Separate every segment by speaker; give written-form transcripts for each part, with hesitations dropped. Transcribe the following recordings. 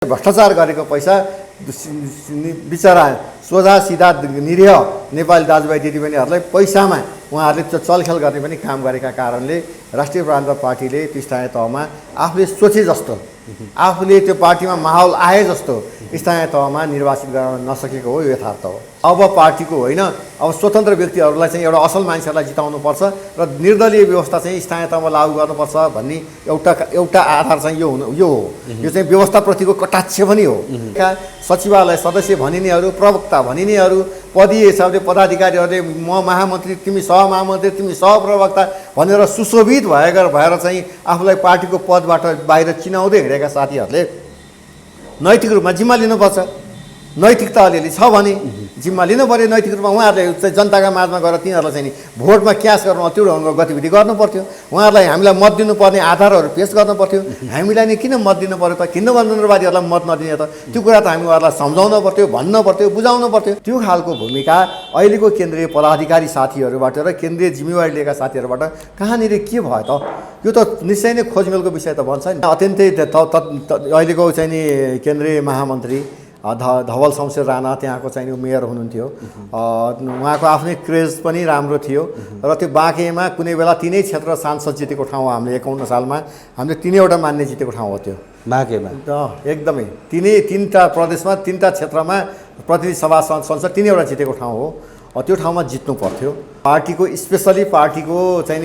Speaker 1: भ्रष्टाचार गरेको पैसा बिचरा सोझा सिधा निरीह नेपाली दाजुभाइ दिदीबहिनीहरूलाई पैसामा उहाँहरूले चलखेल गर्ने पनि काम गरेका कारणले राष्ट्रिय प्रजातन्त्र पार्टीले त्यो स्थानीय तहमा आफूले सोचे जस्तो आफूले त्यो पार्टीमा माहौल आए जस्तो स्थानीय तहमा निर्वाचित गर्न नसकेको हो यो यथार्थ हो। अब पार्टीको होइन, अब स्वतन्त्र व्यक्तिहरूलाई चाहिँ एउटा असल मान्छेहरूलाई जिताउनुपर्छ र निर्दलीय व्यवस्था चाहिँ स्थानीय तहमा लागू गर्नुपर्छ भन्ने एउटा आधार चाहिँ यो हो। यो चाहिँ व्यवस्थाप्रतिको कटाक्ष पनि हो। सचिवालय सदस्य भनिनेहरू, प्रवक्ता भनिनेहरू, पदीय हिसाबले पदाधिकारीहरूले म महामन्त्री, तिमी सहमहामन्त्री, तिमी सहप्रवक्ता भनेर सुशोभित भएर चाहिँ आफूलाई पार्टीको पदबाट बाहिर चिनाउँदै हिँडेका साथीहरूले नैतिक रूपमा जिम्मा लिनुपर्छ। नैतिकता अलिअलि छ भने जिम्मा लिनु पर्यो। नैतिक रूपमा उहाँहरूले चाहिँ जनताका माझमा गएर तिनीहरूलाई चाहिँ भोटमा क्यास गर्नु त्यो ढङ्गको गतिविधि गर्नु पर्थ्यो। उहाँहरूलाई हामीलाई मत दिनुपर्ने आधारहरू पेश गर्नु पर्थ्यो। हामीलाई नि किन मत दिनु पर्यो त, किन नरेन्द्रवादीहरूलाई मत नदिने त, त्यो कुरा त हामी उहाँहरूलाई सम्झाउनु पर्थ्यो, भन्न पर्थ्यो, बुझाउनु पर्थ्यो। त्यो खालको भूमिका अहिलेको केन्द्रीय पदाधिकारी साथीहरूबाट र केन्द्रीय जिम्मेवारी लिएका साथीहरूबाट कहाँनिर के भयो त? यो त निश्चय नै खोजमेलको विषय त बन्छ नि। अत्यन्तै अहिलेको चाहिँ नि केन्द्रीय महामन्त्री धवल शमशेर राणा त्यहाँको चाहिँ मेयर हुनुहुन्थ्यो। उहाँको आफ्नै क्रेज पनि राम्रो थियो र त्यो बाँकेमा कुनै बेला तिनै क्षेत्र सांसद जितेको ठाउँ हो। हामीले 51 सालमा हामीले तिनैवटा मान्य जितेको ठाउँ हो त्यो बाँकेमा। एकदमै तीनटा प्रदेशमा, तीनटा क्षेत्रमा प्रतिनिधि सभा संसद तिनैवटा जितेको ठाउँ हो। त्यो ठाउँमा जित्नु पर्थ्यो। पार्टीको चाहिँ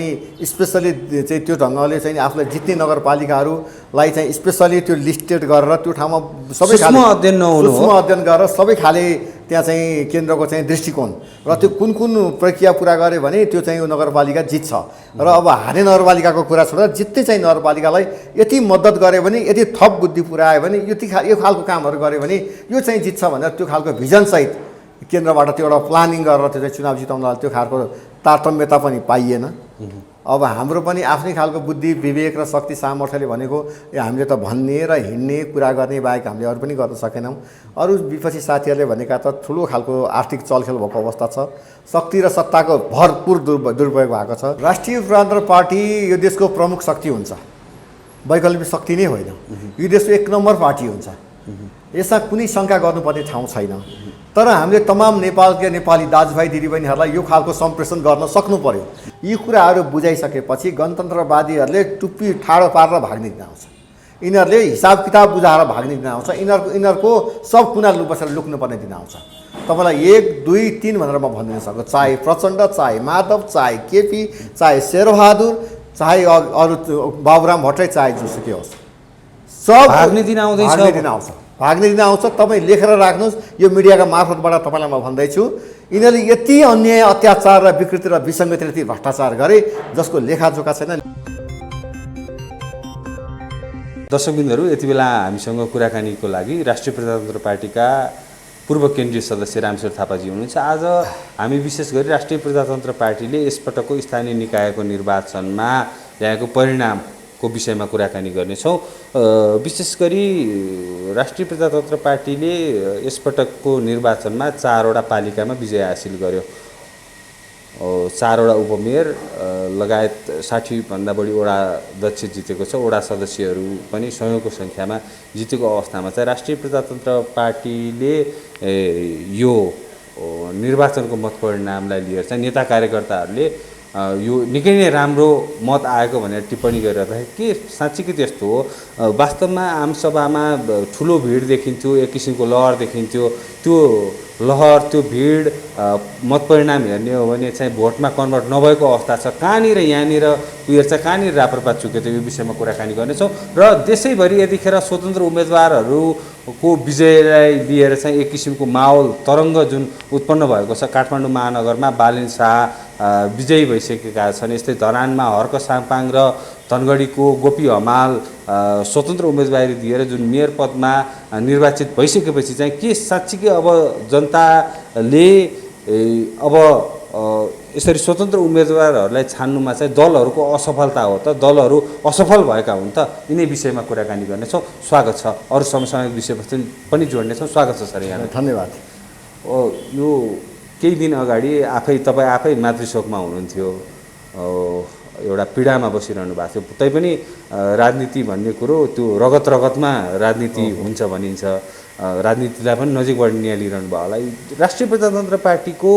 Speaker 1: चाहिँ त्यो ढङ्गले चाहिँ आफूलाई जित्ने नगरपालिकाहरूलाई चाहिँ स्पेसली त्यो लिस्टेड गरेर त्यो ठाउँमा सबै
Speaker 2: सूक्ष्म
Speaker 1: अध्ययन गरेर सबै खाले त्यहाँ चाहिँ केन्द्रको चाहिँ दृष्टिकोण र त्यो कुन प्रक्रिया पुरा गर्यो भने त्यो चाहिँ नगरपालिका जित्छ। र अब हार्ने नगरपालिकाको कुरा छोडेर जित्ने चाहिँ नगरपालिकालाई यति मद्दत गऱ्यो भने, यति थप बुद्धि पुऱ्यायो भने, यो खालको कामहरू गऱ्यो भने यो चाहिँ जित्छ भनेर त्यो खालको भिजनसहित केन्द्रबाट त्यो एउटा प्लानिङ गरेर त्यो चाहिँ चुनाव जिताउनलाई त्यो खालको तारतम्यता पनि पाइएन। अब हाम्रो पनि आफ्नै खालको बुद्धि विवेक र शक्ति सामर्थ्यले भनेको हामीले त भन्ने र हिँड्ने कुरा गर्ने बाहेक हामीले अरू पनि गर्न सकेनौँ। अरू विपक्षी साथीहरूले भनेका त ठुलो खालको आर्थिक चलखेल भएको अवस्था छ। शक्ति र सत्ताको भरपुर दुरुपयोग भएको छ। राष्ट्रिय प्रजातन्त्र पार्टी यो देशको प्रमुख शक्ति हुन्छ, वैकल्पिक शक्ति नै होइन। यो देशको 1 नम्बर पार्टी हुन्छ। यसमा कुनै शङ्का गर्नुपर्ने ठाउँ छैन। तर हामीले तमाम नेपाली दाजुभाइ दिदीबहिनीहरूलाई यो खालको सम्प्रेषण गर्न सक्नु पर्यो। यी कुराहरू बुझाइसकेपछि गणतन्त्रवादीहरूले टुप्पी ठाडो पारेर भाग्ने दिन आउँछ। यिनीहरूले हिसाब किताब बुझाएर भाग्ने दिन आउँछ। यिनीहरूको सब कुना बसेर लुक्नुपर्ने दिन आउँछ। तपाईँलाई 1, 2, 3 भनेर म भनिदिन सक्छु। चाहे प्रचण्ड, चाहे माधव, चाहे केपी, चाहे शेरबहादुर, चाहे अरू बाबुराम भट्टराई, चाहे जोसुकै होस्, सब
Speaker 2: भाग्ने दिन आउँछ।
Speaker 1: भाग्ने दिन आउँछ। तपाईँ लेखेर राख्नुहोस्। यो मिडियाका मार्फतबाट तपाईँलाई म भन्दैछु, यिनीहरूले यति अन्याय, अत्याचार र विकृति र विसङ्गति र भ्रष्टाचार गरे जसको लेखाजोखा छैन।
Speaker 2: दर्शकबिन्दहरू, यति बेला हामीसँग कुराकानीको लागि राष्ट्रिय प्रजातन्त्र पार्टीका पूर्व केन्द्रीय सदस्य रामशर थापाजी हुनुहुन्छ। आज हामी विशेष गरी राष्ट्रिय प्रजातन्त्र पार्टीले यसपटकको स्थानीय निकायको निर्वाचनमा ल्याएको परिणामको विषयमा कुराकानी गर्नेछौँ। विशेष गरी राष्ट्रिय प्रजातन्त्र पार्टीले यसपटकको निर्वाचनमा 4वटा पालिकामा विजय हासिल गर्यो। 4वटा उपमेयर लगायत 60भन्दा बढी वडा अध्यक्ष जितेको छ। वडा सदस्यहरू पनि 100को सङ्ख्यामा जितेको अवस्थामा चाहिँ राष्ट्रिय प्रजातन्त्र पार्टीले यो निर्वाचनको मत परिणामलाई लिएर चाहिँ नेता कार्यकर्ताहरूले यो निकै नै राम्रो मत आएको भनेर टिप्पणी गरिरहँदाखेरि के साँच्चीकै त्यस्तो हो? वास्तवमा आमसभामा ठुलो भिड देखिन्थ्यो, एक किसिमको लहर देखिन्थ्यो। त्यो लहर, त्यो भिड मत परिणाम हेर्ने हो भने चाहिँ भोटमा कन्भर्ट नभएको अवस्था छ। कहाँनिर यहाँनिर उयो चाहिँ कहाँनिर राप्रपा चुक्यो त्यो विषयमा कुराकानी गर्नेछौँ। र देशैभरि यतिखेर स्वतन्त्र उम्मेदवारहरूको विजयलाई लिएर चाहिँ एक किसिमको माहौल तरङ्ग जुन उत्पन्न भएको छ। काठमाडौँ महानगरमा बालिन शाह विजयी भइसकेका छन्। यस्तै धरानमा हर्क साङपाङ र धनगढीको गोपी हमाल स्वतन्त्र उम्मेदवारी दिएर जुन मेयर पदमा निर्वाचित भइसकेपछि चाहिँ के साँच्चीकै अब जनताले अब यसरी स्वतन्त्र उम्मेदवारहरूलाई छान्नुमा चाहिँ दलहरूको असफलता हो त, दलहरू असफल भएका हुन् त? यिनै विषयमा कुराकानी गर्नेछौँ। स्वागत छ। अरू समसामयिक विषयवस्तु पनि जोड्नेछौँ। स्वागत छ सर यहाँलाई।
Speaker 1: धन्यवाद।
Speaker 2: यो केही दिन अगाडि तपाईँ आफै मातृशोकमा हुनुहुन्थ्यो। एउटा पीडामा बसिरहनु भएको थियो। तैपनि राजनीति भन्ने कुरो त्यो रगत रगतमा राजनीति हुन्छ भनिन्छ, राजनीतिलाई पनि नजिकबाट निहालिरहनु भयो होला। राष्ट्रिय प्रजातन्त्र पार्टीको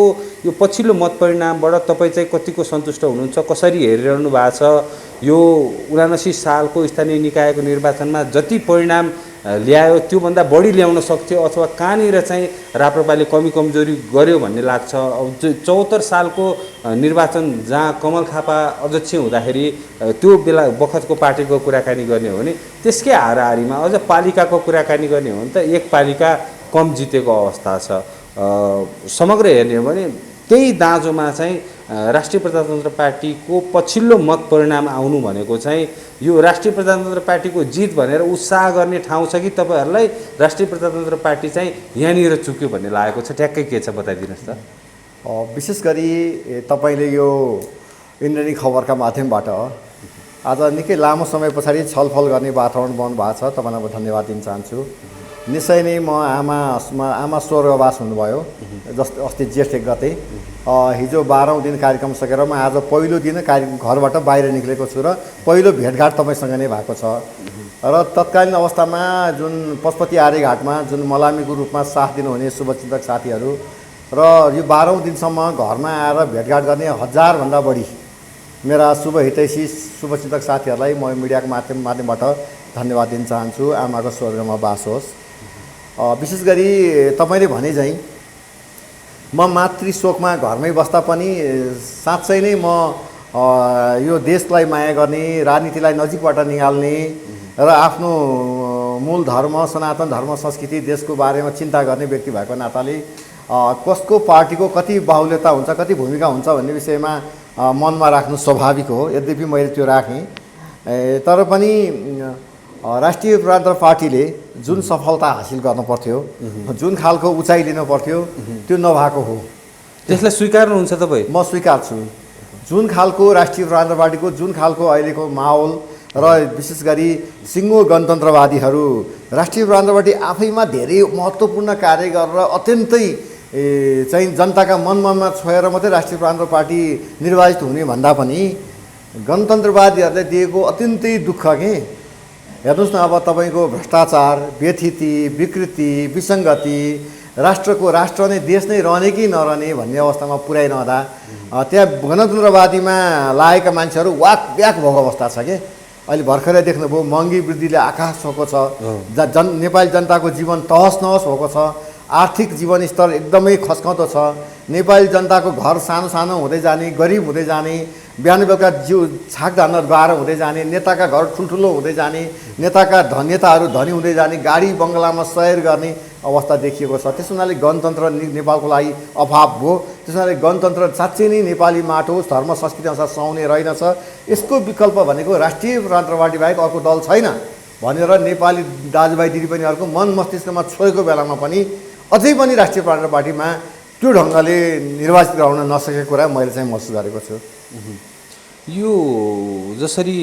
Speaker 2: यो पछिल्लो मत परिणामबाट तपाईँ चाहिँ कतिको सन्तुष्ट हुनुहुन्छ, कसरी हेरिरहनु भएको छ? यो 79 सालको स्थानीय निकायको निर्वाचनमा जति परिणाम ल्यायो त्योभन्दा बढी ल्याउन सक्थ्यो, अथवा कहाँनिर चाहिँ राप्रपाले कमी कमजोरी गर्यो भन्ने लाग्छ? अब 74 सालको निर्वाचन जहाँ कमल थापा अध्यक्ष हुँदाखेरि त्यो बेला बखतको पार्टीको कुराकानी गर्ने हो भने त्यसकै हाराहारीमा अझ पालिकाको कुराकानी गर्ने हो भने त एक पालिका कम जितेको अवस्था छ। समग्र हेर्ने हो भने त्यही दाँजोमा चाहिँ राष्ट्रिय प्रजातन्त्र पार्टीको पछिल्लो मत परिणाम आउनु भनेको चाहिँ यो राष्ट्रिय प्रजातन्त्र पार्टीको जित भनेर उत्साह गर्ने ठाउँ छ कि तपाईँहरूलाई राष्ट्रिय प्रजातन्त्र पार्टी चाहिँ यहाँनिर चुक्यो भन्ने लागेको छ? ठ्याक्कै के छ बताइदिनुहोस् त।
Speaker 1: विशेष गरी तपाईँले यो इन्द्रणी खबरका माध्यमबाट आज निकै लामो समय पछाडि छलफल गर्ने वातावरण बन्नु भएको छ। तपाईँलाई म धन्यवाद दिन चाहन्छु। निश्चय नै म आमा स्वर्गवास हुनुभयो जस्तो अस्ति जेठ 1 गते। हिजो 12औं दिन कार्यक्रम सकेर म आज पहिलो दिन घरबाट बाहिर निक्लेको छु र पहिलो भेटघाट तपाईँसँग नै भएको छ। र तत्कालीन अवस्थामा जुन पशुपति आर्यघाटमा जुन मलामीको रूपमा साथ दिनुहुने शुभचिन्तक साथीहरू र यो 12औं दिनसम्म घरमा आएर भेटघाट गर्ने 1000 भन्दा बढी मेरा शुभ हितैषी शुभचिन्तक साथीहरूलाई म मिडियाको माध्यमबाट धन्यवाद दिन चाहन्छु। आमाको स्वर्गमा बास होस्। विशेष गरी तपाईँले भने चाहिँ म मातृशोकमा घरमै बस्दा पनि साँच्चै नै म यो देशलाई माया गर्ने, राजनीतिलाई नजिकबाट निकाल्ने र आफ्नो मूल धर्म, सनातन धर्म, संस्कृति, देशको बारेमा चिन्ता गर्ने व्यक्ति भएको नाताले कसको पार्टीको कति बाहुल्यता हुन्छ, कति भूमिका हुन्छ भन्ने विषयमा मनमा राख्नु स्वाभाविक हो। यद्यपि मैले त्यो राखेँ, तर पनि राष्ट्रिय प्रजातन्त्र पार्टीले जुन सफलता हासिल गर्नु पर्थ्यो, जुन खालको उचाइ लिनु पर्थ्यो त्यो नभएको हो।
Speaker 2: त्यसलाई स्वीकार्नुहुन्छ तपाईँ? म
Speaker 1: स्वीकार्छु। जुन खालको राष्ट्रिय प्रजातन्त्र पार्टीको जुन खालको अहिलेको माहौल र विशेष गरी सिङ्गो गणतन्त्रवादीहरू राष्ट्रिय प्रजातन्त्र पार्टी आफैमा धेरै महत्त्वपूर्ण कार्य गरेर अत्यन्तै चाहिँ जनताका मनमा छोएर मात्रै राष्ट्रिय प्रजातन्त्र पार्टी निर्वाचित हुने भन्दा पनि गणतन्त्रवादीहरूले दिएको अत्यन्तै दुःख के हेर्नुहोस् न। अब तपाईँको भ्रष्टाचार, व्यथिति, विकृति, विसङ्गति, राष्ट्र नै देश नै रहने कि नरहने भन्ने अवस्थामा पुर्याइरहँदा त्यहाँ गणतन्त्रवादीमा लागेका मान्छेहरू वाक ब्याक भएको अवस्था छ के। अहिले भर्खरै देख्नुभयो महँगी वृद्धिले आकाश छोएको छ, नेपाली जनताको जीवन तहस नहस भएको छ, आर्थिक जीवनस्तर एकदमै खस्काउँदो छ, नेपाली जनताको घर सानो सानो हुँदै जाने, गरिब हुँदै जाने, बिहान बेलुका छाक धान्न गाह्रो हुँदै जाने, नेताका घर ठुल्ठुलो हुँदै जाने, नेताहरू धनी हुँदै जाने, गाडी बङ्गलामा सैर गर्ने अवस्था देखिएको छ। त्यस हुनाले गणतन्त्र नेपालको लागि अभाव हो। त्यस हुनाले गणतन्त्र साँच्चै नै नेपाली माटो, धर्म, संस्कृति अनुसार सुहाउने रहेनछ। यसको विकल्प भनेको राष्ट्रिय प्रजातन्त्र पार्टी बाहेक अर्को दल छैन भनेर नेपाली दाजुभाइ दिदीबहिनीहरूको मन मस्तिष्कमा छोएको बेलामा पनि अझै पनि राष्ट्रिय प्रजातन्त्र पार्टीमा त्यो ढङ्गले निर्वाचित गराउन नसकेको कुरा मैले चाहिँ महसुस गरेको छु।
Speaker 2: यो जसरी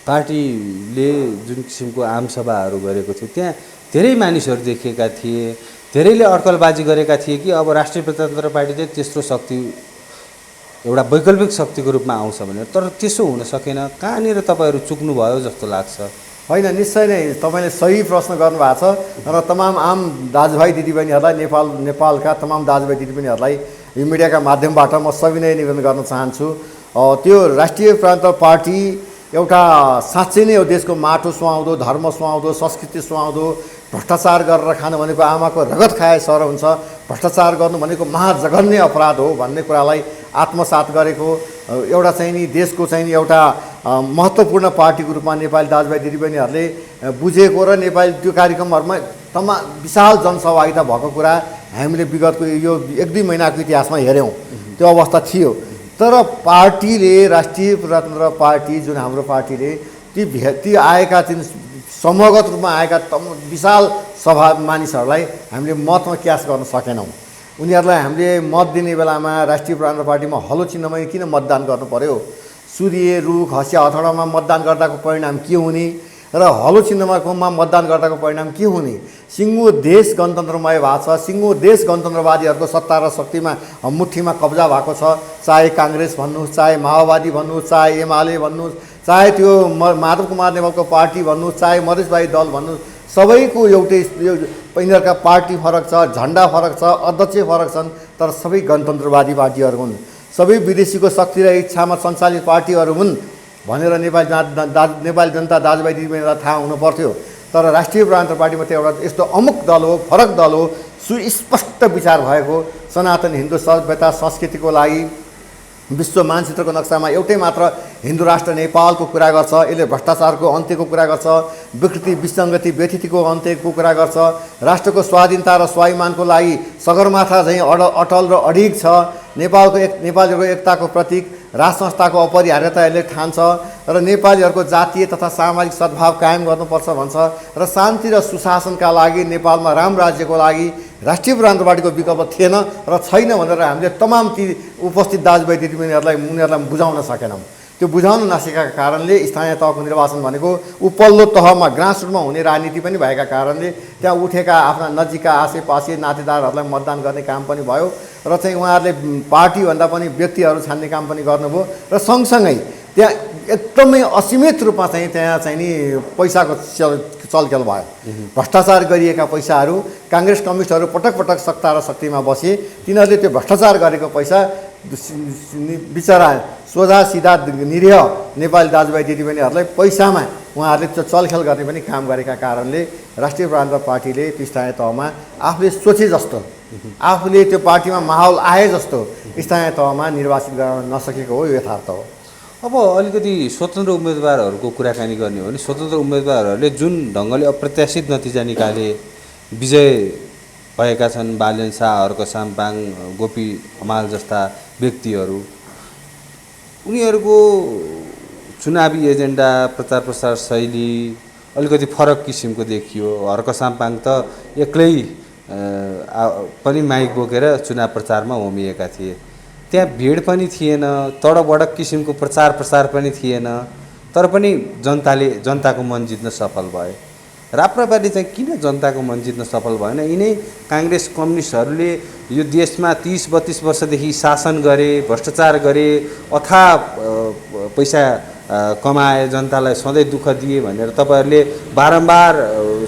Speaker 2: पार्टीले जुन किसिमको आमसभाहरू गरेको थियो त्यहाँ धेरै मानिसहरू देखिएका थिए, धेरैले अड्कलबाजी गरेका थिए कि अब राष्ट्रिय प्रजातन्त्र पार्टी चाहिँ तेस्रो शक्ति, एउटा वैकल्पिक शक्तिको रूपमा आउँछ भनेर। तर त्यसो हुन सकेन। कहाँनिर तपाईँहरू चुक्नुभयो जस्तो लाग्छ?
Speaker 1: होइन, निश्चय नै तपाईँले सही प्रश्न गर्नुभएको छ र तमाम आम दाजुभाइ दिदीबहिनीहरूलाई, नेपालका तमाम दाजुभाइ दिदीबहिनीहरूलाई यो मिडियाका माध्यमबाट म सविनय निवेदन गर्न चाहन्छु। त्यो राष्ट्रिय प्रजातन्त्र पार्टी एउटा साँच्चै नै यो देशको माटो सुहाउँदो, धर्म सुहाउँदो, संस्कृति सुहाउँदो, भ्रष्टाचार गरेर खानु भनेको आमाको रगत खाए सर हुन्छ, भ्रष्टाचार गर्नु भनेको महाजघन्य अपराध हो भन्ने कुरालाई आत्मसात गरेको एउटा चाहिँ नि देशको चाहिँ नि एउटा महत्त्वपूर्ण पार्टीको रूपमा नेपाली दाजुभाइ दिदीबहिनीहरूले बुझेको र नेपाली त्यो कार्यक्रमहरूमा विशाल जनसहभागिता भएको कुरा हामीले विगतको यो 1-2 महिनाको इतिहासमा हेऱ्यौँ। त्यो अवस्था थियो। तर पार्टीले, राष्ट्रिय प्रजातन्त्र पार्टी जुन हाम्रो पार्टीले ती आएका समूहगत रूपमा आएका विशाल सभा मानिसहरूलाई हामीले मतमा क्यास गर्न सकेनौँ। उनीहरूलाई हामीले मत दिने बेलामा राष्ट्रिय प्रजातन्त्र पार्टीमा हलो चिन्हमै किन मतदान गर्नु पर्यो? सूर्य, रुख, हँसिया, हथौडामा मतदान गर्दाको परिणाम के हुने? र हलो चिन्हमा मतदान गर्दाको परिणाम के हुने? सिङ्गो देश गणतन्त्रमय भएको छ, सिङ्गो देश गणतन्त्रवादीहरूको सत्ता र शक्तिमा मुठीमा कब्जा भएको छ। चाहे काङ्ग्रेस भन्नुहोस्, चाहे माओवादी भन्नुहोस्, चाहे एमाले भन्नुहोस्, चाहे त्यो माधव कुमार नेवालको पार्टी भन्नुहोस्, चाहे मधेसवादी दल भन्नुहोस्, सबैको एउटै यिनीहरूका पार्टी फरक छ, झन्डा फरक छ, अध्यक्ष फरक छन्, तर सबै गणतन्त्रवादी पार्टीहरू हुन्। सबै विदेशीको शक्ति र इच्छामा सञ्चालित पार्टीहरू हुन् भनेर नेपाली जनता दाजुभाइ दिदीबहिनीलाई थाहा हुनु पर्थ्यो। तर राष्ट्रिय प्रजातन्त्र पार्टीमा त्यो एउटा यस्तो अमुक दल हो, फरक दल हो, सुस्पष्ट विचार भएको, सनातन हिन्दू सभ्यता संस्कृतिको लागि विश्व मानचित्रको नक्सामा एउटै मात्र हिन्दू राष्ट्र नेपालको कुरा गर्छ। यसले भ्रष्टाचारको अन्त्यको कुरा गर्छ, विकृति विसङ्गति व्यथितिको अन्त्यको कुरा गर्छ, राष्ट्रको स्वाधीनता र स्वाभिमानको लागि सगरमाथा झैँ अटल र अडिग छ, नेपालीहरूको एकताको प्रतीक, राज संस्थाको अपरिहार्यता यसले ठान्छ र नेपालीहरूको जातीय तथा सामाजिक सद्भाव कायम गर्नुपर्छ भन्छ र शान्ति र सुशासनका लागि नेपालमा राम राज्यको लागि राष्ट्रिय प्रजातन्त्र पार्टीको विकल्प थिएन र छैन भनेर हामीले तमाम ती उपस्थित दाजुभाइ दिदीबहिनीहरूलाई उनीहरूलाई बुझाउन सकेनौँ। त्यो बुझाउन नसकेका कारणले स्थानीय तहको निर्वाचन भनेको उपल्लो तहमा ग्रासरुटमा हुने राजनीति पनि भएका कारणले त्यहाँ उठेका आफ्ना नजिकका आसेपासे नातेदारहरूलाई मतदान गर्ने काम पनि भयो र चाहिँ उहाँहरूले पार्टीभन्दा पनि व्यक्तिहरू छान्ने काम पनि गर्नुभयो र सँगसँगै त्यहाँ एकदमै असीमित रूपमा त्यहाँ नि पैसाको चलखेल भयो। भ्रष्टाचार गरिएका पैसाहरू काङ्ग्रेस कम्युनिस्टहरू पटक पटक सत्ता र शक्तिमा बसे, तिनीहरूले त्यो भ्रष्टाचार गरेको पैसा बिचरा सोझा सिधा निरीह नेपाली दाजुभाइ दिदीबहिनीहरूलाई पैसामा उहाँहरूले त्यो चलखेल गर्ने पनि काम गरेका कारणले राष्ट्रिय प्रजातन्त्र पार्टीले त्यो स्थानीय तहमा आफूले सोचे जस्तो, आफूले त्यो पार्टीमा माहौल आए जस्तो स्थानीय तहमा निर्वाचित गर्न नसकेको हो, यो यथार्थ हो।
Speaker 2: अब अलिकति स्वतन्त्र उम्मेदवारहरूको कुराकानी गर्ने हो भने स्वतन्त्र उम्मेदवारहरूले जुन ढङ्गले अप्रत्याशित नतिजा निकाले विजय भएका छन्, बालेन शाह, हर्क साम्पाङ, गोपी हमाल जस्ता व्यक्तिहरू, उनीहरूको चुनावी एजेन्डा प्रचार प्रसार शैली अलिकति फरक किसिमको देखियो। हर्क साम्पाङ त एक्लै पनि माइक बोकेर चुनाव प्रचारमा होमिएका थिए, त्यहाँ भिड पनि थिएन, तडबडक किसिमको प्रचार प्रसार पनि थिएन, तर पनि जनताको मन जित्न सफल भए। राप्रपाले चाहिँ किन जनताको मन जित्न सफल भएन? यिनै काङ्ग्रेस कम्युनिस्टहरूले यो देशमा 30-32 वर्षदेखि शासन गरे, भ्रष्टाचार गरे, अथाह पैसा कमाए, जनतालाई सधैँ दुःख दिए भनेर तपाईँहरूले बारम्बार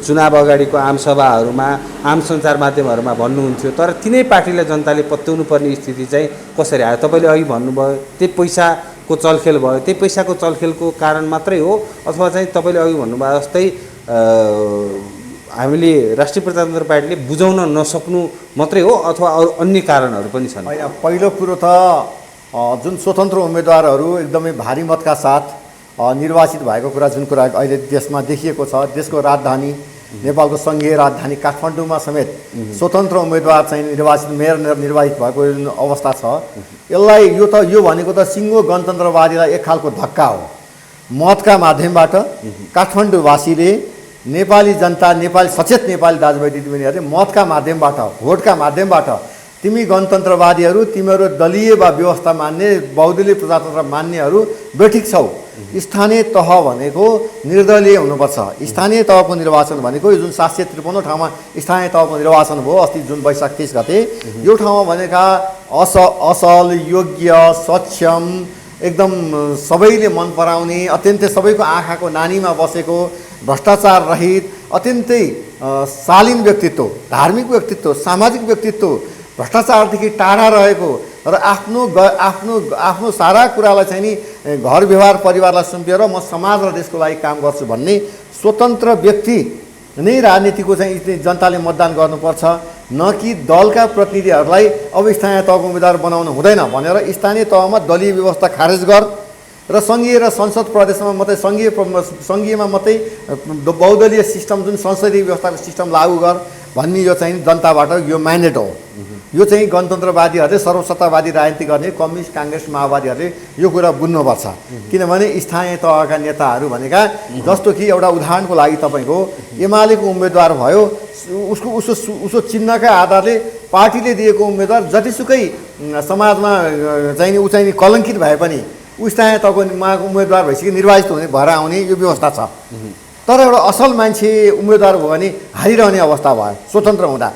Speaker 2: चुनाव अगाडिको आमसभाहरूमा, आम सञ्चार माध्यमहरूमा भन्नुहुन्थ्यो, तर तिनै पार्टीलाई जनताले पत्याउनु पर्ने स्थिति चाहिँ कसरी आयो? तपाईँले अघि भन्नुभयो त्यही पैसाको चलखेल भयो, त्यही पैसाको चलखेलको कारण मात्रै हो अथवा चाहिँ तपाईँले अघि भन्नुभयो जस्तै हामीले राष्ट्रिय प्रजातन्त्र पार्टीले बुझाउन नसक्नु मात्रै हो अथवा अरू अन्य कारणहरू पनि छन्?
Speaker 1: होइन, पहिलो कुरो त जुन स्वतन्त्र उम्मेदवारहरू एकदमै भारी मतका साथ निर्वाचित भएको कुरा, जुन कुरा अहिले देशमा देखिएको छ, देशको राजधानी नेपालको सङ्घीय राजधानी काठमाडौँमा समेत स्वतन्त्र उम्मेदवार चाहिँ निर्वाचित मेयर निर्वाचित भएको जुन अवस्था छ, यसलाई यो भनेको त सिङ्गो गणतन्त्रवादीलाई एक खालको धक्का हो। मतका माध्यमबाट काठमाडौँवासीले, नेपाली जनता, नेपाली सचेत नेपाली दाजुभाइ दिदीबहिनीहरूले मतका माध्यमबाट, भोटका माध्यमबाट तिमी गणतन्त्रवादीहरू, तिमीहरू दलीय वा व्यवस्था मान्ने, बहुदलीय प्रजातन्त्र मान्नेहरू बेठिक छौ। स्थानीय तह भनेको निर्दलीय हुनुपर्छ। स्थानीय तहको निर्वाचन भनेको यो जुन 753 ठाउँमा स्थानीय तहको निर्वाचन भयो अस्ति जुन वैशाख 30 गते, यो ठाउँमा भनेका असल, योग्य, सक्षम, एकदम सबैले मन पराउने, अत्यन्तै सबैको आँखाको नानीमा बसेको, भ्रष्टाचार रहित, अत्यन्तै शालीन व्यक्तित्व, धार्मिक व्यक्तित्व, सामाजिक व्यक्तित्व, भ्रष्टाचारदेखि टाढा रहेको र आफ्नो सारा कुरालाई चाहिँ नि घर व्यवहार परिवारलाई सुम्पिएर म समाज र देशको लागि काम गर्छु भन्ने स्वतन्त्र व्यक्ति नै राजनीतिको चाहिँ जनताले मतदान गर्नुपर्छ, न कि दलका प्रतिनिधिहरूलाई अब स्थानीय तहको उम्मेदवार बनाउनु हुँदैन भनेर स्थानीय तहमा दलीय व्यवस्था खारेज गर र सङ्घीय र संसद प्रदेशमा मात्रै सङ्घीयमा मात्रै बहुदलीय सिस्टम, जुन संसदीय व्यवस्थाको सिस्टम लागू गर भन्ने यो चाहिँ जनताबाट यो म्यान्डेट हो। यो चाहिँ गणतन्त्रवादीहरूले, सर्वसत्तावादी राजनीति गर्ने कम्युनिस्ट, काङ्ग्रेस, माओवादीहरूले यो कुरा बुझ्नुपर्छ। किनभने स्थानीय तहका नेताहरू भनेका, जस्तो कि एउटा उदाहरणको लागि तपाईँको एमालेको उम्मेदवार भयो, उसको चिन्हका आधारले पार्टीले दिएको उम्मेदवार जतिसुकै समाजमा चाहिँ ऊ चाहिँ कलङ्कित भए पनि ऊ स्थानीय तहको उम्मेदवार भइसक्यो, निर्वाचित हुने भएर आउने यो व्यवस्था छ। तर एउटा असल मान्छे उम्मेदवार भयो भने हारिरहने अवस्था भयो स्वतन्त्र हुँदा।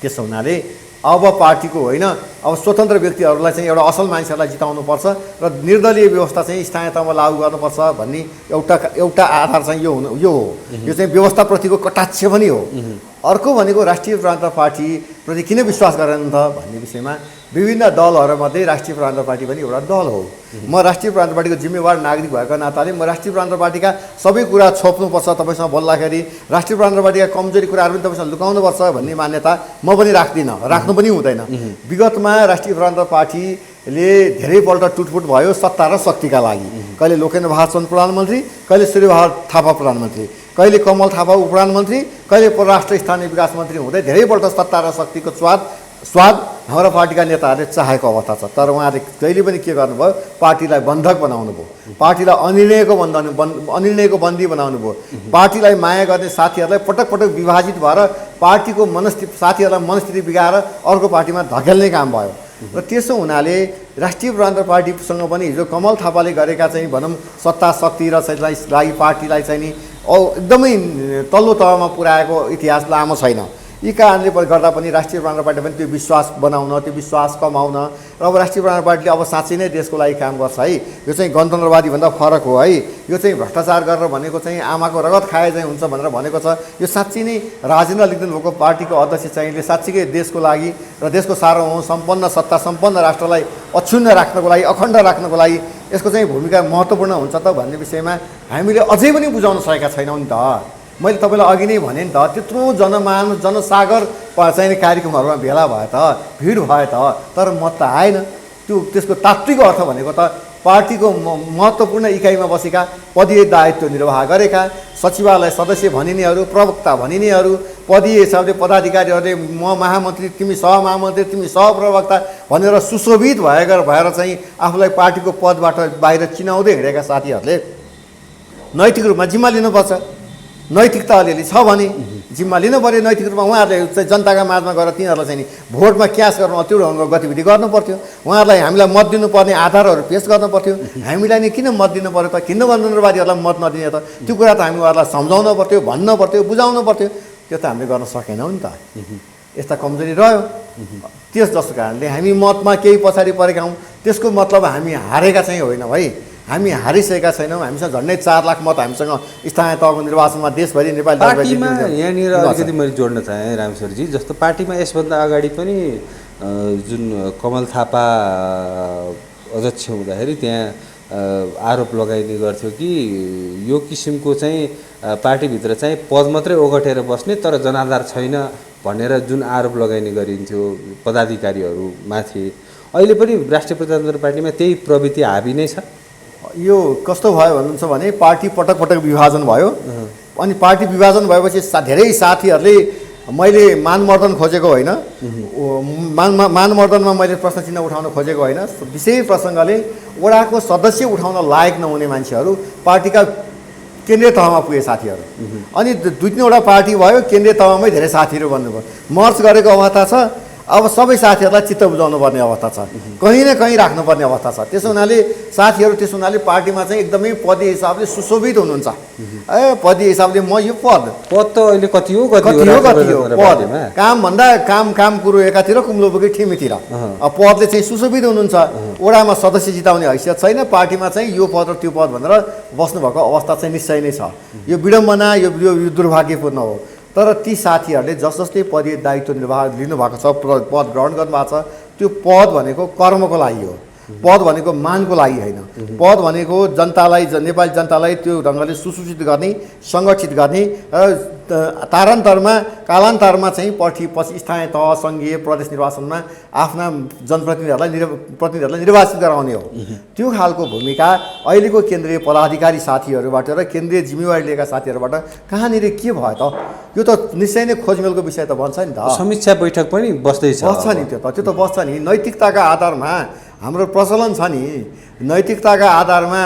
Speaker 1: त्यसो हुनाले अब पार्टीको होइन, अब स्वतन्त्र व्यक्तिहरूलाई चाहिँ एउटा असल मान्छेहरूलाई जिताउनुपर्छ र निर्दलीय व्यवस्था चाहिँ स्थानीय तहमा लागू गर्नुपर्छ भन्ने एउटा आधार चाहिँ यो हो। यो चाहिँ व्यवस्थाप्रतिको कटाक्ष पनि हो। अर्को भनेको राष्ट्रिय प्रजातन्त्र पार्टीप्रति किन विश्वास गरेन त भन्ने विषयमा विभिन्न दलहरूमध्ये राष्ट्रिय प्रजातन्त्र पार्टी पनि एउटा दल हो। म राष्ट्रिय प्रजातन्त्र पार्टीको जिम्मेवार नागरिक भएको नाताले म राष्ट्रिय प्रजातन्त्र पार्टीका सबै कुरा छोप्नुपर्छ, तपाईँसँग बोल्दाखेरि राष्ट्रिय प्रजातन्त्र पार्टीका कमजोरी कुराहरू पनि तपाईँसँग लुकाउनुपर्छ भन्ने मान्यता म पनि राख्दिनँ, राख्नु पनि हुँदैन। विगतमा राष्ट्रिय प्रजातन्त्र पार्टीले धेरैपल्ट टुटफुट भयो सत्ता र शक्तिका लागि। कहिले लोकेन्द्र बहादुर चन्द प्रधानमन्त्री, कहिले सूर्यबहादुर थापा प्रधानमन्त्री, कहिले कमल थापा उपप्रधानमन्त्री, कहिले परराष्ट्र स्थानीय विकास मन्त्री हुँदै धेरैपल्ट सत्ता र शक्तिको स्वाद हाम्रो पार्टीका नेताहरूले चाहेको अवस्था छ। तर उहाँले कहिले पनि के गर्नुभयो, पार्टीलाई बन्धक बनाउनु भयो, पार्टीलाई अनिर्णयको बन्दी बनाउनु भयो। पार्टीलाई माया गर्ने साथीहरूलाई पटक पटक विभाजित भएर पार्टीको साथीहरूलाई मनस्थिति बिगाएर अर्को पार्टीमा धकेल्ने काम भयो। र त्यसो हुनाले राष्ट्रिय प्रजातन्त्र पार्टीसँग पनि हिजो कमल थापाले गरेका चाहिँ भनौँ सत्ता शक्ति र लागि पार्टीलाई चाहिँ नि एकदमै तल्लो तहमा पुर्याएको इतिहास लामो छैन। यी कारणले गर्दा पनि राष्ट्रिय प्रजातन्त्र पार्टी पनि त्यो विश्वास बनाउन, त्यो विश्वास कमाउन र अब राष्ट्रिय प्रजातन्त्र पार्टीले अब साँच्चै नै देशको लागि काम गर्छ है। यो चाहिँ गणतन्त्रवादी भन्दा फरक हो है। यो चाहिँ भ्रष्टाचार गरेर भनेको चाहिँ आमाको रगत खाए चाहिँ हुन्छ भनेर भनेको छ। यो साँच्चै नै राजीनामा लेख्नु भएको पार्टीको अध्यक्ष चाहिँले साँच्चीकै देशको लागि र देशको सार्वभौम सम्पन्न सत्ता सम्पन्न राष्ट्रलाई अक्षुण्ण राख्नको लागि, अखण्ड राख्नको लागि यसको चाहिँ भूमिका महत्त्वपूर्ण हुन्छ त भन्ने विषयमा हामीले अझै पनि बुझाउन सकेका छैनौँ नि त। मैले तपाईँलाई अघि नै भने नि त, त्यत्रो जनसागर चाहिने कार्यक्रमहरूमा भेला भयो त, भिड भयो त, तर मत त आएन। त्यसको तात्विक अर्थ भनेको त पार्टीको महत्त्वपूर्ण इकाइमा बसेका पदीय दायित्व निर्वाह गरेका सचिवालय सदस्य भनिनेहरू, प्रवक्ता भनिनेहरू, पदीय हिसाबले पदाधिकारीहरूले म महामन्त्री, तिमी सहमहामन्त्री, तिमी सहप्रवक्ता भनेर सुशोभित भएर चाहिँ आफूलाई पार्टीको पदबाट बाहिर चिनाउँदै हिँडेका साथीहरूले नैतिक रूपमा जिम्मा लिनुपर्छ। नैतिकता अलिअलि छ भने जिम्मा लिनु पऱ्यो। नैतिक रूपमा उहाँहरूले चाहिँ जनताका माझमा गएर तिनीहरूलाई चाहिँ भोटमा क्यास गर्न त्यो गतिविधि गर्नु पर्थ्यो। उहाँहरूलाई हामीलाई मत दिनुपर्ने आधारहरू पेस गर्नु पर्थ्यो। हामीलाई नै किन मत दिनु पऱ्यो त, किन गणतन्त्रवादीहरूलाई मत नदिने त, त्यो कुरा त हामी उहाँहरूलाई सम्झाउन पर्थ्यो, भन्न पर्थ्यो, बुझाउनु पर्थ्यो। त्यो त हामीले गर्न सकेनौँ नि त। यस्ता कमजोरी रह्यो। जसको कारणले हामी मतमा केही पछाडि परेका हौँ। त्यसको मतलब हामी हारेका चाहिँ होइनौँ है। हामी हारिसकेका छैनौँ। हामीसँग झन्डै 4 लाख मत हामीसँग स्थानीय तहको निर्वाचनमा देशभरि नेपाली
Speaker 2: पार्टीमा यहाँनिर अलिकति मैले जोड्न चाहेँ रामेश्वरजी। जस्तो पार्टीमा यसभन्दा अगाडि पनि जुन कमल थापा अध्यक्ष हुँदाखेरि त्यहाँ आरोप लगाइने गर्थ्यो कि यो किसिमको चाहिँ पार्टीभित्र चाहिँ पद मात्रै ओगटेर बस्ने तर जनाधार छैन भनेर जुन आरोप लगाइने गरिन्थ्यो पदाधिकारीहरूमाथि, अहिले पनि राष्ट्रिय प्रजातन्त्र पार्टीमा त्यही प्रवृत्ति हाबी नै छ।
Speaker 1: यो कस्तो भयो भन्नुहुन्छ भने पार्टी पटक पटक विभाजन भयो। अनि पार्टी विभाजन भएपछि धेरै साथीहरूले मैले मानमर्दन खोजेको होइन, मानमर्दनमा मैले प्रश्न चिन्ह उठाउन खोजेको होइन। विशेष प्रसङ्गले वडाको सदस्य उठाउन लायक नहुने मान्छेहरू पार्टीका केन्द्रीय तहमा पुगे साथीहरू। अनि 2-3वटा पार्टी भयो, केन्द्रीय तहमै धेरै साथीहरू बन्नुभयो। मर्च गरेको अवस्था छ। अब सबै साथीहरूलाई चित्त बुझाउनु पर्ने अवस्था छ, कहीँ न कहीँ राख्नुपर्ने अवस्था छ। त्यसो हुनाले साथीहरू त्यसो हुनाले पार्टीमा चाहिँ एकदमै पदीय हिसाबले सुशोभित हुनुहुन्छ। पदीय हिसाबले म यो पद
Speaker 2: त अहिले कति हो पद
Speaker 1: काम कुरो एकातिर कुम्लो बोकी ठिमीतिर पदले चाहिँ सुशोभित हुनुहुन्छ। वडामा सदस्य जिताउने हैसियत छैन, पार्टीमा चाहिँ यो पद र त्यो पद भनेर बस्नुभएको अवस्था चाहिँ निश्चय नै छ। यो विडम्बना, यो दुर्भाग्यपूर्ण हो। तर ती साथीहरूले जसले पदीय दायित्व निर्वाह लिनुभएको छ, पद ग्रहण गर्नुभएको छ, त्यो पद भनेको कर्मको लागि हो, पद भनेको मानको लागि होइन। पद भनेको जनतालाई, नेपाली जनतालाई त्यो ढङ्गले सुसूचित गर्ने, सङ्गठित गर्ने र कालान्तरमा चाहिँ पछि स्थानीय तह, सङ्घीय, प्रदेश निर्वाचनमा आफ्ना जनप्रतिनिधिहरूलाई निर्वाचित गराउने हो। त्यो खालको भूमिका अहिलेको केन्द्रीय पदाधिकारी साथीहरूबाट र केन्द्रीय जिम्मेवारी लिएका साथीहरूबाट कहाँनिर के भयो त? यो त निश्चय नै खोजमेलको विषय त बन्छ नि त।
Speaker 2: समीक्षा बैठक पनि बस्दैछ,
Speaker 1: बस्छ नि। त्यो त बस्छ नि। नैतिकताका आधारमा हाम्रो प्रचलन छ नि। नैतिकताका आधारमा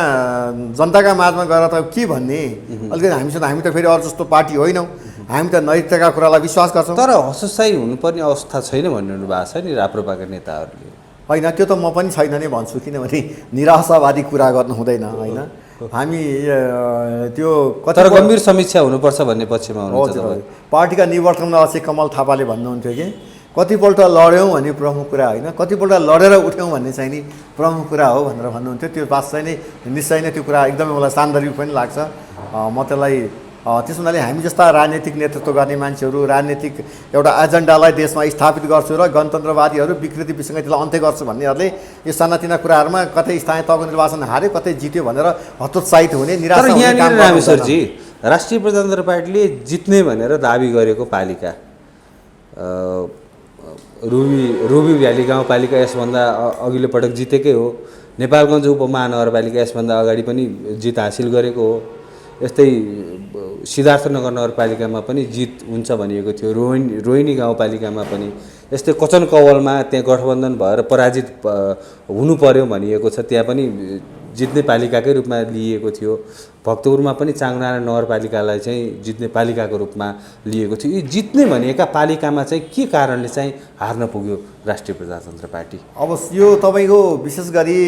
Speaker 1: जनताका माझमा गएर त के भन्ने? अलिकति हामी त फेरि अरू जस्तो पार्टी होइनौँ। हामी त नैतिकताका कुरालाई विश्वास गर्छौँ।
Speaker 2: तर हसोसाई हुनुपर्ने अवस्था छैन भन्नु भएको छ नि राप्रपाका नेताहरूले।
Speaker 1: होइन, त्यो त म पनि छैन नै भन्छु, किनभने निराशावादी कुरा गर्नु हुँदैन होइन। हामी त्यो
Speaker 2: तर गम्भीर समीक्षा हुनुपर्छ भन्ने पक्षमा हुनुहुन्छ
Speaker 1: हजुर
Speaker 2: तपाईँ।
Speaker 1: पार्टीका निवर्तनमा अझै कमल थापाले भन्नुहुन्थ्यो कि कतिपल्ट लड्यौँ भन्ने प्रमुख कुरा होइन, कतिपल्ट लडेर उठ्यौँ भन्ने चाहिँ नि प्रमुख कुरा हो भनेर भन्नुहुन्थ्यो। त्यो बात चाहिँ नै निश्चय नै त्यो कुरा एकदमै मलाई सान्दर्भिक पनि लाग्छ। म त्यसलाई त्यसो हुनाले हामी जस्ता राजनीतिक नेतृत्व गर्ने मान्छेहरू राजनीतिक एउटा एजेन्डालाई देशमा स्थापित गर्छु र गणतन्त्रवादीहरू विकृति विसङ्गतिलाई अन्त्य गर्छु भन्नेहरूले यो सानातिना कुराहरूमा कतै स्थानीय तहको निर्वाचन हार्यो कतै जित्यो भनेर हतोत्साहित हुने निराशा
Speaker 2: तर
Speaker 1: हुने
Speaker 2: यहाँनिर
Speaker 1: काम गर्नु
Speaker 2: रामेश्वरजी राष्ट्रिय प्रजातन्त्र पार्टीले जित्ने भनेर दाबी गरेको पालिका रुबी भ्याली गाउँपालिका यसभन्दा अघिल्लो पटक जितेकै हो। नेपालगञ्ज उपमहानगरपालिका यसभन्दा अगाडि पनि जित हासिल गरेको हो। यस्तै सिद्धार्थनगर नगरपालिकामा पनि जित हुन्छ भनिएको थियो। रोहिणी गाउँपालिकामा पनि यस्तै कचन कवलमा त्यहाँ गठबन्धन भएर पराजित हुनु पर्यो भनिएको छ, त्यहाँ पनि जित्ने पालिकाकै रूपमा लिएको थियो। भक्तपुरमा पनि चाङनारायण नगरपालिकालाई चाहिँ जित्ने पालिकाको रूपमा लिएको थियो। यी जित्ने भनेका पालिकामा चाहिँ के कारणले चाहिँ हार्न पुग्यो राष्ट्रिय प्रजातन्त्र पार्टी?
Speaker 1: अब यो तपाईँको विशेष गरी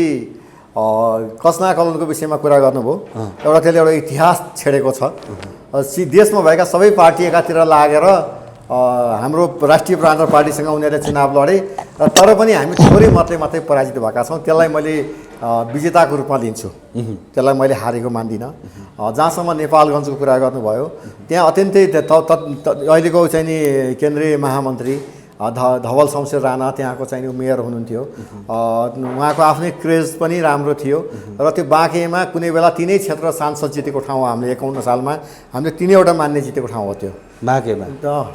Speaker 1: कसना कलनको विषयमा कुरा गर्नुभयो। एउटा त्यसले एउटा इतिहास छेडेको छ। देशमा भएका सबै पार्टी एकातिर लागेर हाम्रो राष्ट्रिय प्रजातन्त्र पार्टीसँग उनीहरूले चुनाव लडे र तर पनि हामी थोरै मतले मात्रै पराजित भएका छौँ। त्यसलाई मैले विजेताको रूपमा लिन्छु, त्यसलाई मैले हारेको मान्दिनँ। जहाँसम्म नेपालगञ्जको कुरा गर्नुभयो त्यहाँ अत्यन्तै अहिलेको चाहिँ नि केन्द्रीय महामन्त्री धवल शमशेर राणा त्यहाँको चाहिँ मेयर हुनुहुन्थ्यो। उहाँको आफ्नै क्रेज पनि राम्रो थियो र त्यो बाँकेमा कुनै बेला तिनै क्षेत्र सांसद जितेको ठाउँ हो। हामीले 51 सालमा हामीले तिनैवटा मान्ने जितेको ठाउँ हो त्यो
Speaker 2: बाँकेमा।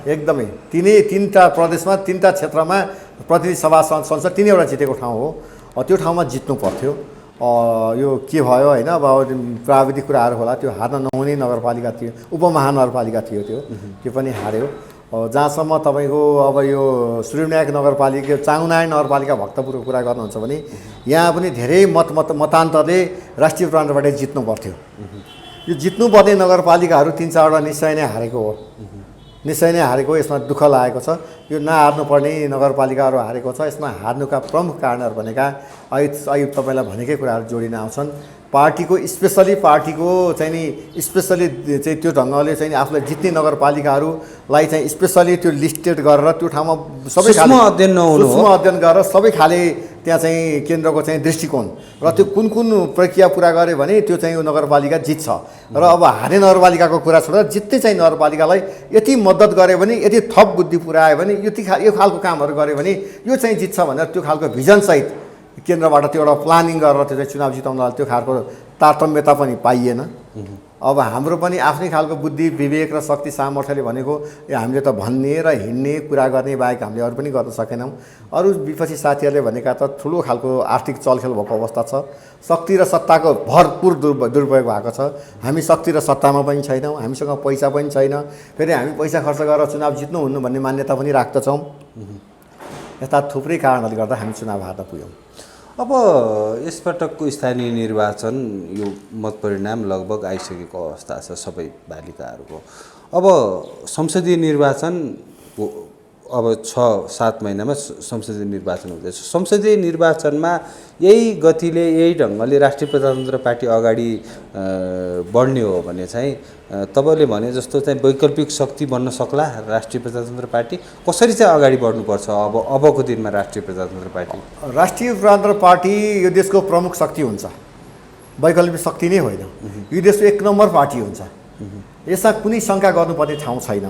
Speaker 1: एकदमै तिनवटा प्रदेशमा तिनवटा क्षेत्रमा प्रतिनिधि सभा संसद तिनैवटा जितेको ठाउँ हो। त्यो ठाउँमा जित्नु पर्थ्यो। यो के भयो होइन, अब प्राविधिक कुराहरू होला, त्यो हार्न नहुने नगरपालिका थियो, उपमहानगरपालिका थियो, त्यो पनि हार्यो। जहाँसम्म तपाईँको अब यो सूर्यविनायक नगरपालिका चाङनारायण नगरपालिका भक्तपुरको कुरा गर्नुहुन्छ भने यहाँ पनि धेरै मतान्तरले राष्ट्रिय प्रजातन्त्रबाट जित्नु पर्थ्यो। यो जित्नुपर्ने नगरपालिकाहरू 3-4वटा निश्चय नै हारेको हो, निश्चय नै हारेको। यसमा दुःख लागेको छ। यो नहार्नुपर्ने नगरपालिकाहरू हारेको छ। यसमा हार्नुका प्रमुख कारणहरू भनेका अहिले तपाईँलाई भनेकै कुराहरू जोडिन आउँछन्। पार्टीको चाहिँ नि स्पेसली चाहिँ त्यो ढङ्गले चाहिँ आफूलाई जित्ने नगरपालिकाहरूलाई चाहिँ स्पेसली त्यो लिस्टेड गरेर त्यो ठाउँमा सबै
Speaker 2: सूक्ष्म अध्ययन
Speaker 1: गरेर सबै खाले त्यहाँ चाहिँ केन्द्रको चाहिँ दृष्टिकोण र त्यो कुन कुन प्रक्रिया पुरा गर्यो भने त्यो चाहिँ यो नगरपालिका जित्छ। र अब हार्ने नगरपालिकाको कुरा छोडेर जित्ने चाहिँ नगरपालिकालाई यति मद्दत गऱ्यो भने, यति थप बुद्धि पुऱ्यायो भने, यो खालको कामहरू गऱ्यो भने यो चाहिँ जित्छ भनेर त्यो खालको भिजनसहित केन्द्रबाट त्यो एउटा प्लानिङ गरेर त्यो चाहिँ चुनाव जिताउनलाई त्यो खालको तारतम्यता पनि पाइएन। अब हाम्रो पनि आफ्नै खालको बुद्धि विवेक र शक्ति सामर्थ्यले भनेको हामीले त भन्ने र हिँड्ने कुरा गर्ने बाहेक हामीले अरू पनि गर्न सकेनौँ। अरू विपक्षी साथीहरूले भनेका त ठुलो खालको आर्थिक चलखेल भएको अवस्था छ। शक्ति र सत्ताको भरपुर दुरुपयोग भएको छ। हामी शक्ति र सत्तामा पनि छैनौँ, हामीसँग पैसा पनि छैन। फेरि हामी पैसा खर्च गरेर चुनाव जित्नुहुन्न भन्ने मान्यता पनि राख्दछौँ। यस्ता थुप्रै कारणहरूले गर्दा हामी चुनाव हार्न पुग्यौँ।
Speaker 2: अब यसपटकको स्थानीय निर्वाचन यो मत परिणाम लगभग आइसकेको अवस्था छ सबै पालिकाहरूको। अब संसदीय निर्वाचन अब 6-7 महिनामा संसदीय निर्वाचन हुँदैछ। संसदीय निर्वाचनमा यही गतिले यही ढङ्गले राष्ट्रिय प्रजातन्त्र पार्टी अगाडि बढ्ने हो भने चाहिँ तपाईँले भने जस्तो चाहिँ वैकल्पिक शक्ति बन्न सक्ला राष्ट्रिय प्रजातन्त्र पार्टी? कसरी चाहिँ अगाडि बढ्नुपर्छ अबको दिनमा राष्ट्रिय प्रजातन्त्र पार्टी?
Speaker 1: राष्ट्रिय प्रजातन्त्र पार्टी यो देशको प्रमुख शक्ति हुन्छ, वैकल्पिक शक्ति नै होइन। यो देशको 1 नम्बर पार्टी हुन्छ। यसमा कुनै शङ्का गर्नुपर्ने ठाउँ छैन।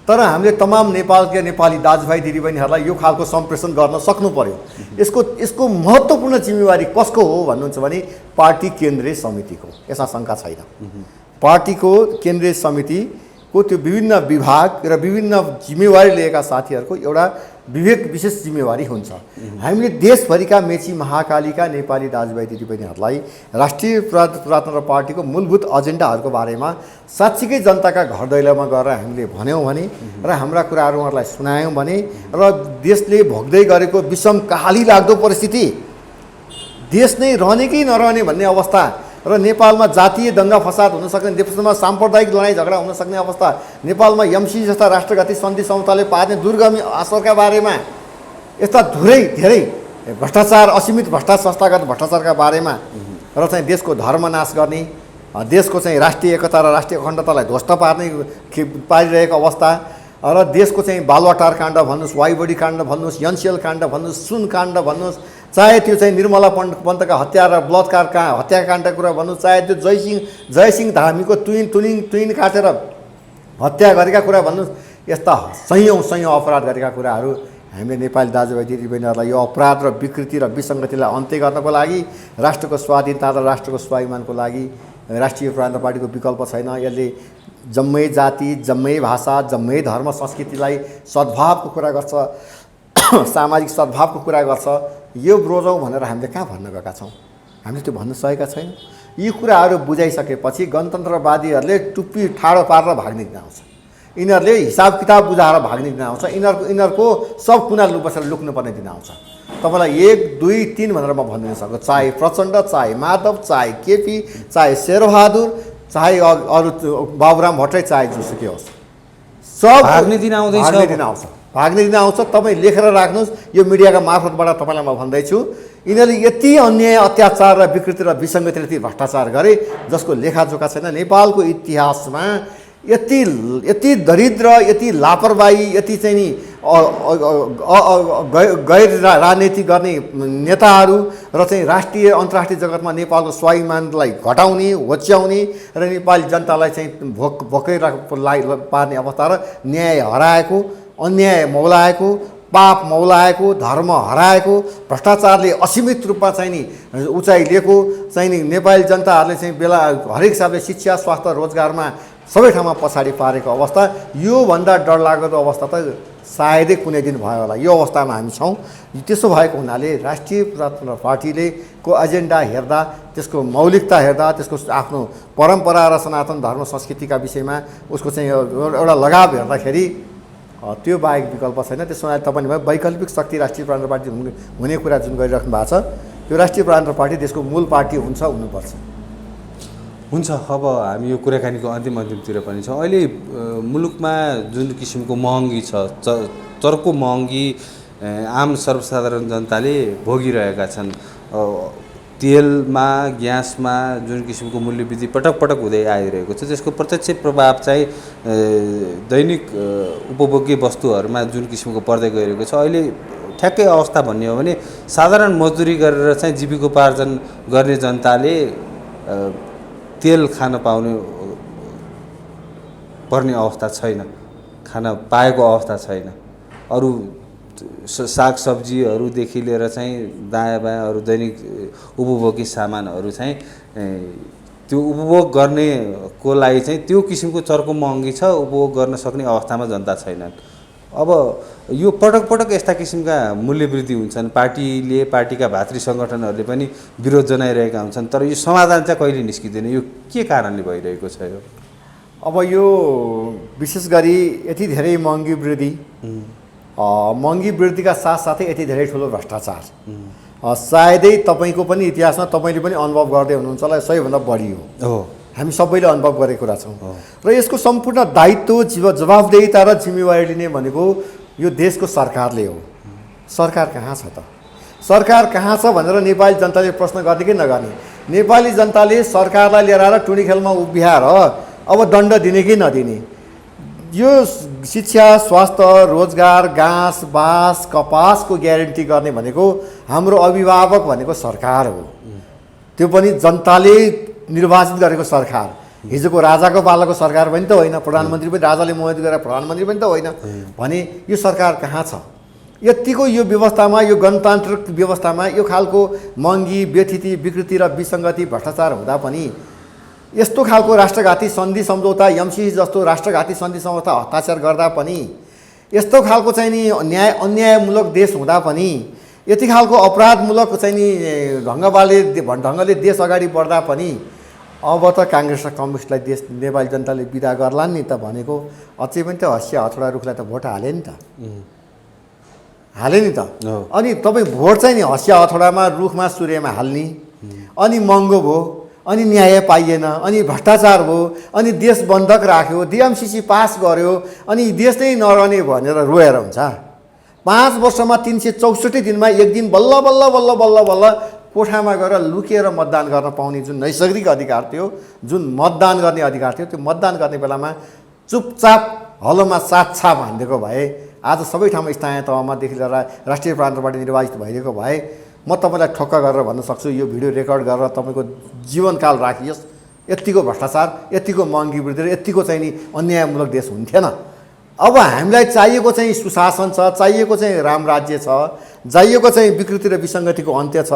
Speaker 1: तर हामीले तमाम नेपाली दाजुभाइ दिदीबहिनीहरूलाई यो खालको सम्प्रेषण गर्न सक्नु पर्यो। यसको महत्त्वपूर्ण जिम्मेवारी कसको हो भन्नुहुन्छ भने पार्टी केन्द्रीय समितिको, यसमा शङ्का छैन। पार्टीको केन्द्रीय समितिको त्यो विभिन्न विभाग र विभिन्न जिम्मेवारी लिएका साथीहरूको एउटा विशेष जिम्मेवारी हुन्छ। हामीले देशभरिका मेची महाकालीका नेपाली दाजुभाइ दिदीबहिनीहरूलाई राष्ट्रिय प्रजातन्त्र पार्टीको मूलभूत एजेन्डाहरूको बारेमा साँच्चीकै जनताका घर दैलोमा गएर हामीले भन्यौँ भने र हाम्रा कुराहरू उहाँहरूलाई सुनायौँ भने र देशले भोग्दै गरेको विषम कहाली लाग्दो परिस्थिति, देश नै रहने कि नरहने भन्ने अवस्था र नेपालमा जातीय दङ्गा फसाद हुन सक्ने, देशमा साम्प्रदायिक लडाइँ झगडा हुन सक्ने अवस्था, नेपालमा एमसी जस्ता राष्ट्रघाती सन्धि समझौताले पार्ने दुर्गामी असरका बारेमा यस्ता धेरै भ्रष्टाचार, असीमित संस्थागत भ्रष्टाचारका बारेमा र चाहिँ देशको धर्मनाश गर्ने देशको चाहिँ राष्ट्रिय एकता र राष्ट्रिय अखण्डतालाई ध्वस्त पारिरहेको अवस्था र देशको चाहिँ बालुवाटार काण्ड भन्नुहोस्, वाइबडी काण्ड भन्नुहोस्, एनसिएल काण्ड भन्नुहोस्, सुन काण्ड भन्नुहोस्, चाहे त्यो चाहिँ निर्मला पन्तका हत्या र हत्याकाण्डको कुरा भन्नुहोस्, चाहे त्यो जयसिंह धामीको तुइन काटेर हत्या गरेका कुरा भन्नुहोस्, यस्ता सयौँ अपराध गरेका कुराहरू हामीले नेपाली दाजुभाइ दिदीबहिनीहरूलाई यो अपराध र विकृति र विसङ्गतिलाई अन्त्य गर्नको लागि, राष्ट्रको स्वाधीनता र राष्ट्रको स्वाभिमानको लागि राष्ट्रिय प्रान्त पार्टीको विकल्प छैन। यसले जम्मै जाति, जम्मै भाषा, जम्मै धर्म संस्कृतिलाई सद्भावको कुरा गर्छ, सामाजिक सद्भावको कुरा गर्छ। यो ब्रोजौँ भनेर हामीले कहाँ भन्न गएका छौँ? हामीले त्यो भन्न सकेका छैनौँ। यी कुराहरू बुझाइसकेपछि गणतन्त्रवादीहरूले टुप्पी ठाडो पारेर भाग्ने दिन आउँछ, यिनीहरूले हिसाब किताब बुझाएर भाग्ने दिन आउँछ, यिनीहरूको सब कुना बसेर लुक्नुपर्ने दिन आउँछ। तपाईँलाई 1, 2, 3 भनेर म भनिदिन सक्छु। चाहे प्रचण्ड, चाहे माधव, चाहे केपी, चाहे शेरबहादुर, चाहे अरू बाबुराम भट्टराई, चाहे जोसुकै होस्, सब
Speaker 2: भाग्ने दिन
Speaker 1: आउँछ। तपाईँ लेखेर राख्नुहोस्। यो मिडियाका मार्फतबाट तपाईँलाई म भन्दैछु, यिनीहरूले यति अन्याय, अत्याचार र विकृति र विसङ्गति, यति भ्रष्टाचार गरे जसको लेखाजोखा छैन। नेपालको इतिहासमा यति दरिद्र, यति लापरवाही, यति चाहिँ नि गैर राजनीति गर्ने नेताहरू र चाहिँ राष्ट्रिय अन्तर्राष्ट्रिय जगतमा नेपालको स्वाभिमानलाई घटाउने, होच्याउने र नेपाली जनतालाई चाहिँ भोकै पार्ने अवस्था र न्याय हराएको, अन्याय मौलाएको, पाप मौलाएको, धर्म हराएको, भ्रष्टाचारले असीमित रूपमा चाहिँ नि उचाइ लिएको चाहिँ नि नेपाली जनताहरूले चाहिँ हरेक हिसाबले शिक्षा, स्वास्थ्य, रोजगारमा सबै ठाउँमा पछाडि पारेको अवस्था, योभन्दा डरलाग्दो अवस्था त सायदै कुनै दिन भयो होला। यो अवस्थामा हामी छौँ। त्यसो भएको हुनाले राष्ट्रिय प्रजातन्त्र पार्टीले को एजेन्डा हेर्दा, त्यसको मौलिकता हेर्दा, त्यसको आफ्नो परम्परा र सनातन धर्म संस्कृतिका विषयमा उसको चाहिँ एउटा लगाव हेर्दाखेरि त्यो बाहेक विकल्प छैन। त्यसो हुनाले तपाईँले वैकल्पिक शक्ति राष्ट्रिय प्रजातन्त्र पार्टी हुने कुरा जुन गरिराख्नु भएको छ, त्यो राष्ट्रिय प्रजातन्त्र पार्टी देशको मूल पार्टी हुनुपर्छ।
Speaker 2: हुन्छ। अब हामी यो कुराकानीको अन्तिमतिर पनि छौँ। अहिले मुलुकमा जुन किसिमको महँगी छ, चर्को महँगी आम सर्वसाधारण जनताले भोगिरहेका छन्। तेलमा, ग्यासमा जुन किसिमको मूल्यवृद्धि पटक हुँदै आइरहेको छ, त्यसको प्रत्यक्ष प्रभाव चाहिँ दैनिक उपभोग्य वस्तुहरूमा जुन किसिमको पर्दै गइरहेको छ। अहिले ठ्याक्कै अवस्था भन्ने हो भने साधारण मजदुरी गरेर चाहिँ जीविकोपार्जन गर्ने जनताले तेल खान पर्ने अवस्था छैन, खान पाएको अवस्था छैन। अरू सागसब्जीहरूदेखि लिएर चाहिँ दायाँ बायाँ अरू दैनिक उपभोग्य सामानहरू चाहिँ त्यो उपभोग गर्नेको लागि चाहिँ त्यो किसिमको चर्को महँगी छ, उपभोग गर्न सक्ने अवस्थामा जनता छैनन्। अब यो पटक यस्ता किसिमका मूल्यवृद्धि हुन्छन्, पार्टीका भातृ सङ्गठनहरूले पनि विरोध जनाइरहेका हुन्छन्, तर यो समाधान चाहिँ कहिले निस्किँदैन। यो के कारणले भइरहेको छ? यो
Speaker 1: अब यो विशेष गरी यति धेरै महँगी वृद्धिका साथसाथै यति धेरै ठुलो भ्रष्टाचार सायदै तपाईँको पनि इतिहासमा तपाईँले पनि अनुभव गर्दै हुनुहुन्छ होला, सबैभन्दा बढी हो। हामी सबैले अनुभव गरेको कुरा छौँ र यसको सम्पूर्ण दायित्व, जवाफदेहिता र जिम्मेवारी लिने भनेको यो देशको सरकारले हो। सरकार कहाँ छ त? सरकार कहाँ छ भनेर नेपाली जनताले प्रश्न गर्ने कि नगर्ने? नेपाली जनताले सरकारलाई लिएर आएर टुँडी खेलमा उभिएर अब दण्ड दिने कि नदिने? यो शिक्षा, स्वास्थ्य, रोजगार, घाँस, बाँस, कपासको ग्यारेन्टी गर्ने भनेको हाम्रो अभिभावक भनेको सरकार हो। त्यो पनि जनताले निर्वाचित गरेको सरकार। हिजोको राजाको पालाको सरकार पनि त होइन, प्रधानमन्त्री पनि राजाले मोहित गरेर प्रधानमन्त्री पनि त होइन भने यो सरकार कहाँ छ? यतिको यो व्यवस्थामा, यो गणतान्त्रिक व्यवस्थामा यो खालको महँगी, व्यथिति, विकृति र विसङ्गति, भ्रष्टाचार हुँदा पनि, यस्तो खालको राष्ट्रघाती सन्धि सम्झौता, एमसिसी जस्तो राष्ट्रघाती सन्धि सम्झौता हस्ताक्षर गर्दा पनि, यस्तो खालको चाहिँ नि अन्यायमूलक देश हुँदा पनि, यति खालको अपराधमूलक चाहिँ नि ढङ्गले देश अगाडि बढ्दा पनि अब त काङ्ग्रेस र कम्युनिस्टलाई नेपाली जनताले बिदा गर्लान् नि त भनेको अझै पनि त हँसिया हथौडा रुखलाई त भोट हाले नि त। अनि तपाईँ भोट चाहिँ नि हँसिया हथौडामा, रुखमा, सूर्यमा हाल्ने, अनि महँगो भयो, अनि न्याय पाइएन, अनि भ्रष्टाचार भयो, अनि देश बन्धक राख्यो, डिएमसिसी पास गर्यो, अनि देश नै नरहने भनेर रोएर हुन्छ? 5 वर्षमा 364 दिनमा एक दिन बल्ल कोठामा गएर लुकेर मतदान गर्न पाउने जुन नैसर्गिक अधिकार थियो, जुन मतदान गर्ने अधिकार थियो, त्यो मतदान गर्ने बेलामा चुपचाप हलोमा साथ छाप हानिदिएको भए आज सबै ठाउँमा स्थानीय तहमादेखि लिएर राष्ट्रिय प्रान्तबाट निर्वाचित भइरहेको भए म तपाईँलाई ठक्क गरेर भन्न सक्छु, यो भिडियो रेकर्ड गरेर तपाईँको जीवनकाल राखियोस्, यतिको भ्रष्टाचार, यतिको महँगी वृद्धि र यतिको चाहिँ नि अन्यायमूलक देश हुन्थेन। अब हामीलाई चाहिएको चाहिँ सुशासन छ, चाहिएको चाहिँ राम राज्य छ, चाहिएको चाहिँ विकृति र विसङ्गतिको अन्त्य छ,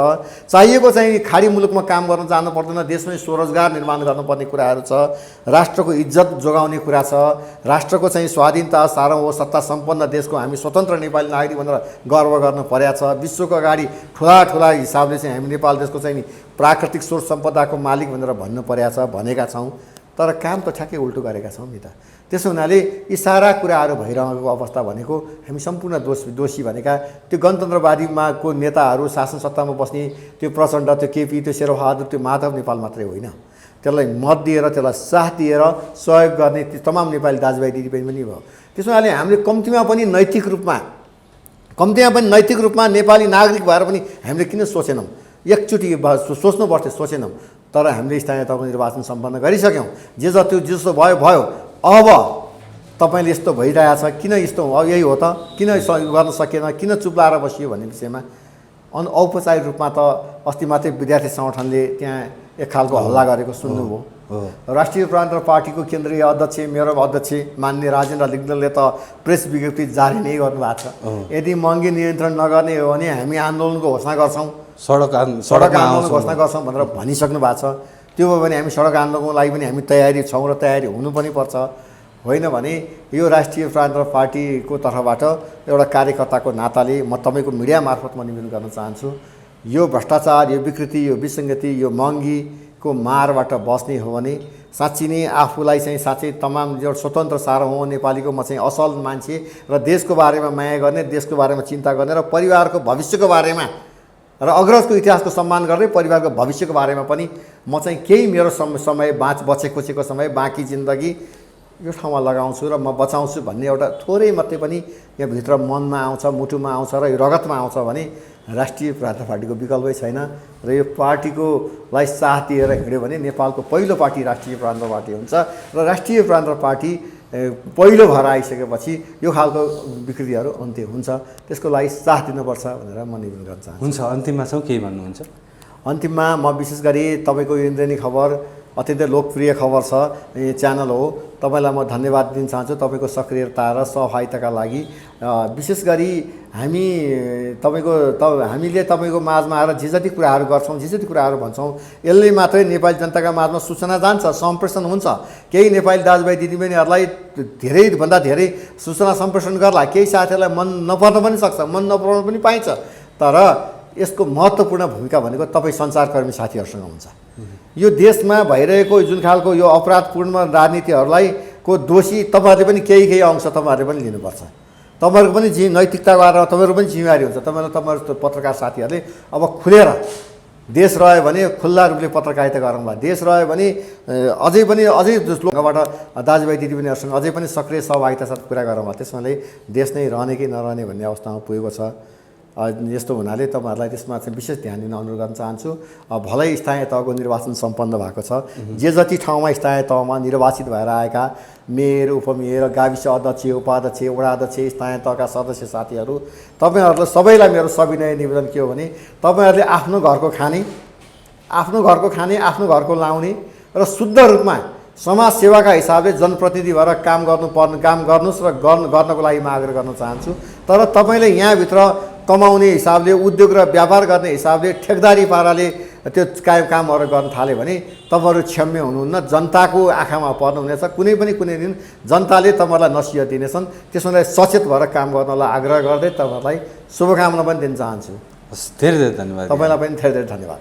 Speaker 1: चाहिएको चाहिँ खाडी मुलुकमा काम गर्न जानु पर्दैन, देशमै स्वरोजगार निर्माण गर्नुपर्ने कुराहरू छ, राष्ट्रको इज्जत जोगाउने कुरा छ, राष्ट्रको चाहिँ स्वाधीनता सार्वभौम सत्ता सम्पन्न देशको हामी स्वतन्त्र नेपाली नागरिक भनेर गर्व गर्न पर्या छ। विश्वको अगाडि ठुला हिसाबले चाहिँ हामी नेपाल देशको चाहिँ नि प्राकृतिक स्रोत सम्पदाको मालिक भनेर भन्नु पर्या छ, भनेका छौँ। तर काम त ठ्याक्कै उल्टो गरेका छौँ नि त। त्यसो हुनाले यी सारा कुराहरू भइरहेको अवस्था भनेको हामी सम्पूर्ण दोषी भनेका त्यो गणतन्त्रवादीमा को नेताहरू, शासन सत्तामा बस्ने त्यो प्रचण्ड, त्यो केपी, त्यो शेरबहादुर, त्यो माधव नेपाल मात्रै होइन, त्यसलाई मत दिएर, त्यसलाई साथ दिएर सहयोग गर्ने ती तमाम नेपाली दाजुभाइ दिदीबहिनी पनि भयो। त्यसो हुनाले हामीले कम्तीमा पनि नैतिक रूपमा नेपाली नागरिक भएर पनि हामीले किन सोचेनौँ, एकचोटि सोच्नुपर्थ्यो, सोचेनौँ। तर हामीले स्थानीय तहको निर्वाचन सम्पन्न गरिसक्यौँ। जस्तो भयो। अब तपाईँले यस्तो भइरहेछ, किन यस्तो अब यही हो त, किन गर्न सकेन, किन चुप लाएर बसियो भन्ने विषयमा औपचारिक रूपमा त अस्ति मात्रै विद्यार्थी सङ्गठनले त्यहाँ एक खालको हल्ला गरेको सुन्नुभयो। राष्ट्रिय प्रान्त पार्टीको केन्द्रीय अध्यक्ष, मेरो अध्यक्ष मान्य राजेन्द्र लिङ्गदेनले त प्रेस विज्ञप्ति जारी नै गर्नुभएको छ। यदि महँगी नियन्त्रण नगर्ने हो भने हामी आन्दोलनको घोषणा गर्छौँ, सडक आन्दोलन घोषणा गर्छौँ भनेर भनिसक्नु भएको छ। त्यो भयो भने हामी सडक आन्दोलनको लागि पनि हामी तयारी छौँ र तयारी हुनु पनि पर्छ। होइन भने यो राष्ट्रिय प्रान्त पार्टीको तर्फबाट एउटा कार्यकर्ताको नाताले म तपाईँको मिडिया मार्फत म निवेदन गर्न चाहन्छु, यो भ्रष्टाचार, यो विकृति, यो विसङ्गति, यो महँगीको मारबाट बस्ने हो भने साँच्ची नै आफूलाई चाहिँ साँच्चै तमाम जो स्वतन्त्र सार्वभौम नेपालीको म चाहिँ असल मान्छे र देशको बारेमा माया गर्ने, देशको बारेमा चिन्ता गर्ने र परिवारको भविष्यको बारेमा र अग्रजको इतिहासको सम्मान गर्दै परिवारको भविष्यको बारेमा पनि म चाहिँ केही मेरो समय बचेको समय बाँकी जिन्दगी यो ठाउँमा लगाउँछु र म बचाउँछु भन्ने एउटा थोरै मात्रै पनि यहाँभित्र मनमा आउँछ, मुटुमा आउँछ र यो रगतमा आउँछ भने राष्ट्रिय प्रान्त पार्टीको विकल्पै छैन। र यो पार्टीकोलाई साथ दिएर हिँड्यो भने नेपालको पहिलो पार्टी राष्ट्रिय प्रान्त पार्टी हुन्छ र राष्ट्रिय प्रान्त पार्टी पहिलो भएर आइसकेपछि यो खालको विकृतिहरू अन्त्य हुन्छ। त्यसको लागि साथ दिनुपर्छ भनेर म निवेदन गर्न चाहन्छु।
Speaker 2: हुन्छ, अन्तिममा छौँ, केही भन्नुहुन्छ?
Speaker 1: अन्तिममा म विशेष गरी तपाईँको यो इन्द्रेणी खबर अत्यन्तै लोकप्रिय खबर छ, च्यानल हो, तपाईँलाई म धन्यवाद दिन चाहन्छु तपाईँको सक्रियता र सहभागिताका लागि। विशेष गरी हामीले तपाईँको माझमा आएर जे जति कुराहरू गर्छौँ, जे जति कुराहरू भन्छौँ, यसले मात्रै नेपाली जनताका माझमा सूचना जान्छ, सम्प्रेषण हुन्छ। केही नेपाली दाजुभाइ दिदीबहिनीहरूलाई धेरैभन्दा धेरै सूचना सम्प्रेषण गर्ला, केही साथीहरूलाई मन नपर्न पनि सक्छ, मन नपराउन पनि पाइन्छ। तर यसको महत्त्वपूर्ण भूमिका भनेको तपाईँ सञ्चारकर्मी साथीहरूसँग हुन्छ। यो देशमा भइरहेको जुन खालको यो अपराधपूर्ण राजनीतिहरूलाई को दोषी तपाईँहरूले पनि केही अंश तपाईँहरूले पनि लिनुपर्छ। तपाईँहरूको पनि नैतिकता गरेर तपाईँहरू पनि जिम्मेवारी हुन्छ। तपाईँहरू पत्रकार साथीहरूले अब खुलेर देश रह्यो भने खुल्ला रूपले पत्रकारिता गरौँला, देश रह्यो भने अझै लोकबाट दाजुभाइ दिदीबहिनीहरूसँग अझै पनि सक्रिय सहभागिता साथ कुरा गरौँला। त्यसमाले देश नै रहने कि नरहने भन्ने अवस्थामा पुगेको छ। यस्तो हुनाले तपाईँहरूलाई त्यसमा चाहिँ विशेष ध्यान दिन अनुरोध गर्न चाहन्छु। भलै स्थानीय तहको निर्वाचन सम्पन्न भएको छ, जे जति ठाउँमा स्थानीय तहमा निर्वाचित भएर आएका मेयर, उपमेयर, गाविस अध्यक्ष, उपाध्यक्ष, वडा अध्यक्ष, स्थानीय तहका सदस्य साथीहरू, तपाईँहरूलाई सबैलाई मेरो सविनय निवेदन के हो भने तपाईँहरूले आफ्नो घरको खाने, आफ्नो घरको लाउने र शुद्ध रूपमा समाज सेवाका हिसाबले जनप्रतिनिधि भएर काम गर्नुहोस् र गर्नको लागि म आग्रह गर्न चाहन्छु। तर तपाईँले यहाँभित्र कमाउने हिसाबले, उद्योग र व्यापार गर्ने हिसाबले, ठेकदारी पाराले त्यो कामहरू गर्न थाल्यो भने तपाईँहरू क्षम्य हुनुहुन्न, जनताको आँखामा पर्नुहुनेछ। कुनै दिन जनताले तपाईँहरूलाई नसिहत दिनेछन्। त्यसमा सचेत भएर काम गर्नलाई आग्रह गर्दै तपाईँहरूलाई शुभकामना पनि दिन चाहन्छु।
Speaker 2: धेरै धेरै धन्यवाद।
Speaker 1: तपाईँलाई पनि धेरै धेरै धन्यवाद।